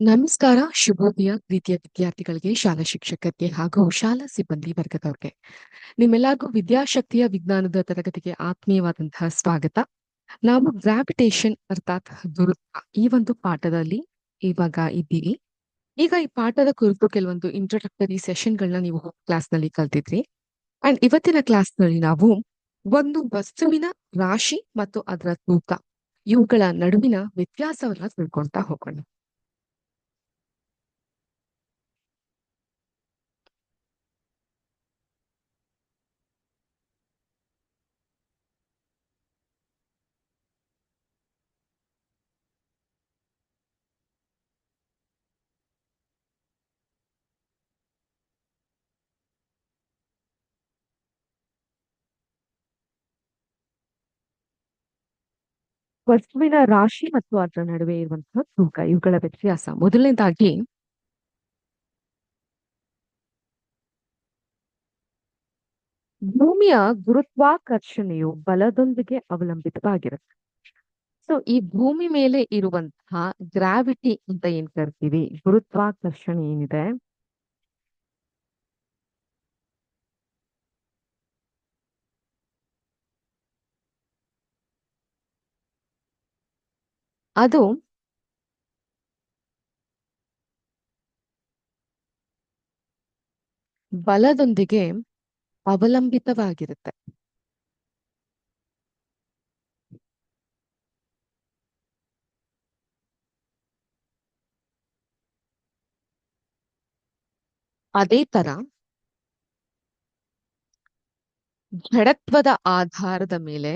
ನಮಸ್ಕಾರ, ಶುಭೋದಯ ಪ್ರೀತಿಯ ವಿದ್ಯಾರ್ಥಿಗಳಿಗೆ, ಶಾಲಾ ಶಿಕ್ಷಕರಿಗೆ ಹಾಗೂ ಶಾಲಾ ಸಿಬ್ಬಂದಿ ವರ್ಗದವ್ರಿಗೆ. ನಿಮ್ಮೆಲ್ಲರಿಗೂ ವಿದ್ಯಾಶಕ್ತಿಯ ವಿಜ್ಞಾನದ ತರಗತಿಗೆ ಆತ್ಮೀಯವಾದಂತಹ ಸ್ವಾಗತ. ನಾವು ಗ್ರಾವಿಟೇಷನ್ ಅರ್ಥಾತ್ ಗುರುತ್ವ ಈ ಒಂದು ಪಾಠದಲ್ಲಿ ಇವಾಗ ಇದ್ದೀವಿ. ಈಗ ಈ ಪಾಠದ ಕುರಿತು ಕೆಲವೊಂದು ಇಂಟ್ರೊಡಕ್ಟರಿ ಸೆಷನ್ಗಳನ್ನ ನೀವು ಕ್ಲಾಸ್ ನಲ್ಲಿ ಕಲ್ತಿದ್ರಿ. ಅಂಡ್ ಇವತ್ತಿನ ಕ್ಲಾಸ್ ನಲ್ಲಿ ನಾವು ಒಂದು ವಸ್ತುವಿನ ರಾಶಿ ಮತ್ತು ಅದರ ತೂಕ ಇವುಗಳ ನಡುವಿನ ವ್ಯತ್ಯಾಸವನ್ನ ತಿಳ್ಕೊಂತಾ ಹೋಗೋಣ. ವಸ್ತುವಿನ ರಾಶಿ ಮತ್ತು ಅದರ ನಡುವೆ ಇರುವಂತಹ ತೂಕ ಇವುಗಳ ವ್ಯತ್ಯಾಸ. ಮೊದಲನೇದಾಗಿ ಭೂಮಿಯ ಗುರುತ್ವಾಕರ್ಷಣೆಯು ಬಲದೊಂದಿಗೆ ಅವಲಂಬಿತವಾಗಿರುತ್ತೆ. ಸೊ ಈ ಭೂಮಿ ಮೇಲೆ ಇರುವಂತಹ ಗ್ರಾವಿಟಿ ಅಂತ ಏನ್ ಕರಿತೀವಿ, ಗುರುತ್ವಾಕರ್ಷಣೆ ಏನಿದೆ ಅದು ಬಲದೊಂದಿಗೆ ಅವಲಂಬಿತವಾಗಿರುತ್ತೆ. ಅದೇ ತರ ಜಡತ್ವದ ಆಧಾರದ ಮೇಲೆ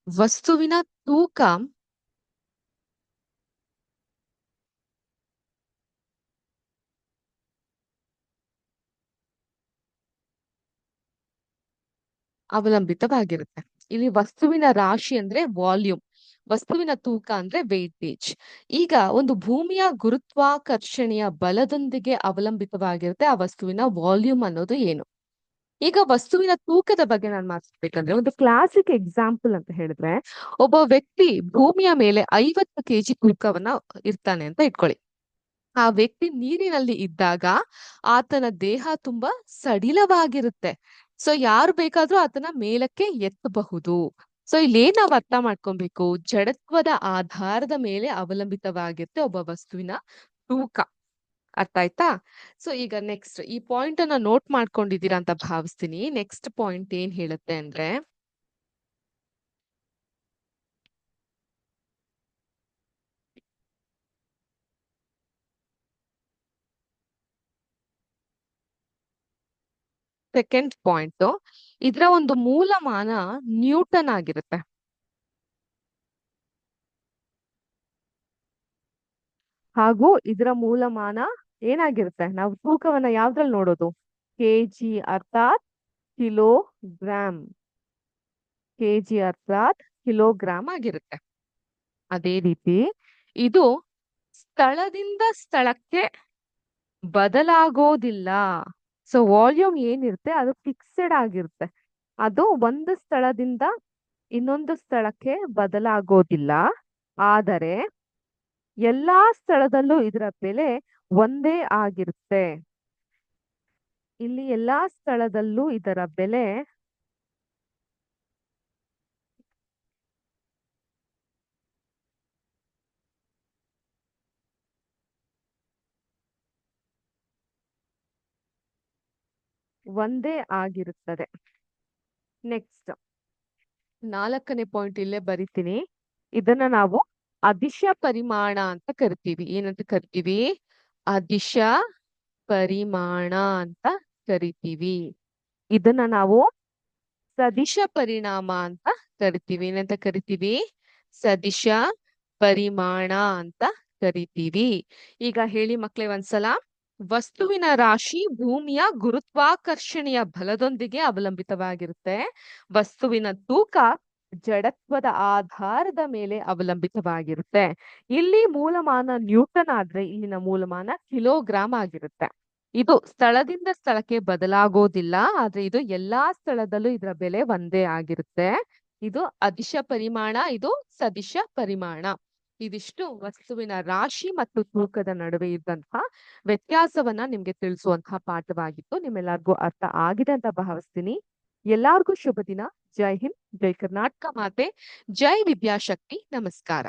ವಸ್ತುವಿನ ತೂಕ ಅವಲಂಬಿತವಾಗಿರುತ್ತೆ. ಇಲ್ಲಿ ವಸ್ತುವಿನ ರಾಶಿ ಅಂದ್ರೆ ವಾಲ್ಯೂಮ್, ವಸ್ತುವಿನ ತೂಕ ಅಂದ್ರೆ ವೇಟೇಜ್. ಈಗ ಒಂದು ಭೂಮಿಯ ಗುರುತ್ವಾಕರ್ಷಣೆಯ ಬಲದೊಂದಿಗೆ ಅವಲಂಬಿತವಾಗಿರುತ್ತೆ ಆ ವಸ್ತುವಿನ ವಾಲ್ಯೂಮ್ ಅನ್ನೋದು ಏನು. ಈಗ ವಸ್ತುವಿನ ತೂಕದ ಬಗ್ಗೆ ನಾನು ಮಾತಾಡ್ಬೇಕಂದ್ರೆ ಒಂದು ಕ್ಲಾಸಿಕ್ ಎಕ್ಸಾಂಪಲ್ ಅಂತ ಹೇಳಿದ್ರೆ, ಒಬ್ಬ ವ್ಯಕ್ತಿ ಭೂಮಿಯ ಮೇಲೆ 50 ಕೆಜಿ ತೂಕವನ್ನ ಇರ್ತಾನೆ ಅಂತ ಇಟ್ಕೊಳ್ಳಿ. ಆ ವ್ಯಕ್ತಿ ನೀರಿನಲ್ಲಿ ಇದ್ದಾಗ ಆತನ ದೇಹ ತುಂಬಾ ಸಡಿಲವಾಗಿರುತ್ತೆ. ಸೊ ಯಾರು ಬೇಕಾದ್ರೂ ಆತನ ಮೇಲಕ್ಕೆ ಎತ್ತಬಹುದು. ಸೊ ಇಲ್ಲೇನ್ ನಾವ್ ಅರ್ಥ ಮಾಡ್ಕೊಬೇಕು, ಜಡತ್ವದ ಆಧಾರದ ಮೇಲೆ ಅವಲಂಬಿತವಾಗಿರುತ್ತೆ ಒಬ್ಬ ವಸ್ತುವಿನ ತೂಕ. ಅರ್ಥ ಆಯ್ತಾ? ಸೊ ಈಗ ನೆಕ್ಸ್ಟ್ ಈ ಪಾಯಿಂಟ್ ಅನ್ನ ನೋಟ್ ಮಾಡ್ಕೊಂಡಿದ್ದೀರಾ ಅಂತ ಭಾವಿಸ್ತೀನಿ. ನೆಕ್ಸ್ಟ್ ಪಾಯಿಂಟ್ ಏನ್ ಹೇಳುತ್ತೆ ಅಂದ್ರೆ, ಸೆಕೆಂಡ್ ಪಾಯಿಂಟ್, ಇದರ ಒಂದು ಮೂಲಮಾನ ನ್ಯೂಟನ್ ಆಗಿರುತ್ತೆ. ಹಾಗೂ ಇದರ ಮೂಲಮಾನ ಏನಾಗಿರುತ್ತೆ, ನಾವು ತೂಕವನ್ನ ಯಾವ್ದ್ರಲ್ಲಿ ನೋಡೋದು, ಕೆಜಿ ಅರ್ಥಾತ್ ಕಿಲೋಗ್ರಾಮ್. ಕೆಜಿ ಅರ್ಥಾತ್ ಕಿಲೋಗ್ರಾಮ್ ಆಗಿರುತ್ತೆ. ಅದೇ ರೀತಿ ಇದು ಸ್ಥಳದಿಂದ ಸ್ಥಳಕ್ಕೆ ಬದಲಾಗೋದಿಲ್ಲ. ಸೊ ವಾಲ್ಯೂಮ್ ಏನಿರುತ್ತೆ ಅದು ಫಿಕ್ಸೆಡ್ ಆಗಿರುತ್ತೆ. ಅದು ಒಂದು ಸ್ಥಳದಿಂದ ಇನ್ನೊಂದು ಸ್ಥಳಕ್ಕೆ ಬದಲಾಗೋದಿಲ್ಲ. ಆದರೆ ಎಲ್ಲಾ ಸ್ಥಳದಲ್ಲೂ ಇದರ ಬೆಲೆ ಒಂದೇ ಆಗಿರುತ್ತೆ. ಇಲ್ಲಿ ಎಲ್ಲಾ ಸ್ಥಳದಲ್ಲೂ ಇದರ ಬೆಲೆ ಒಂದೇ ಆಗಿರುತ್ತದೆ. ನೆಕ್ಸ್ಟ್ 4ನೇ ಪಾಯಿಂಟ್ ಇಲ್ಲೇ ಬರಿತೀನಿ. ಇದನ್ನ ನಾವು ಅದಿಶ ಪರಿಮಾಣ ಅಂತ ಕರಿತೀವಿ. ಏನಂತ ಕರಿತೀವಿ? ಅದಿಶ ಪರಿಮಾಣ ಅಂತ ಕರಿತೀವಿ. ಇದನ್ನ ನಾವು ಸದಿಶ ಪರಿಣಾಮ ಅಂತ ಕರಿತೀವಿ. ಏನಂತ ಕರಿತೀವಿ? ಸದಿಶ ಪರಿಮಾಣ ಅಂತ ಕರಿತೀವಿ. ಈಗ ಹೇಳಿ ಮಕ್ಳೇ ಒಂದ್ಸಲ, ವಸ್ತುವಿನ ರಾಶಿ ಭೂಮಿಯ ಗುರುತ್ವಾಕರ್ಷಣೆಯ ಬಲದೊಂದಿಗೆ ಅವಲಂಬಿತವಾಗಿರುತ್ತೆ. ವಸ್ತುವಿನ ತೂಕ ಜಡತ್ವದ ಆಧಾರದ ಮೇಲೆ ಅವಲಂಬಿತವಾಗಿರುತ್ತೆ. ಇಲ್ಲಿ ಮೂಲಮಾನ ನ್ಯೂಟನ್ ಆದ್ರೆ ಇಲ್ಲಿನ ಮೂಲಮಾನ ಕಿಲೋಗ್ರಾಮ್ ಆಗಿರುತ್ತೆ. ಇದು ಸ್ಥಳದಿಂದ ಸ್ಥಳಕ್ಕೆ ಬದಲಾಗೋದಿಲ್ಲ. ಆದ್ರೆ ಇದು ಎಲ್ಲಾ ಸ್ಥಳದಲ್ಲೂ ಇದರ ಬೆಲೆ ಒಂದೇ ಆಗಿರುತ್ತೆ. ಇದು ಅದಿಶ ಪರಿಮಾಣ, ಇದು ಸದಿಶ ಪರಿಮಾಣ. ಇದಿಷ್ಟು ವಸ್ತುವಿನ ರಾಶಿ ಮತ್ತು ತೂಕದ ನಡುವೆ ಇದ್ದಂತಹ ವ್ಯತ್ಯಾಸವನ್ನ ನಿಮ್ಗೆ ತಿಳಿಸುವಂತಹ ಪಾಠವಾಗಿತ್ತು. ನಿಮ್ಮೆಲ್ಲರಿಗೂ ಅರ್ಥ ಆಗಿದೆ ಅಂತ ಭಾವಿಸ್ತೀನಿ. ಎಲ್ಲಾರ್ಗೂ ಶುಭ ದಿನ. ಜೈ ಹಿಂದ್, ಜೈ ಕರ್ನಾಟಕ ಮಾತೆ, ಜೈ ವಿದ್ಯಾಶಕ್ತಿ. ನಮಸ್ಕಾರ.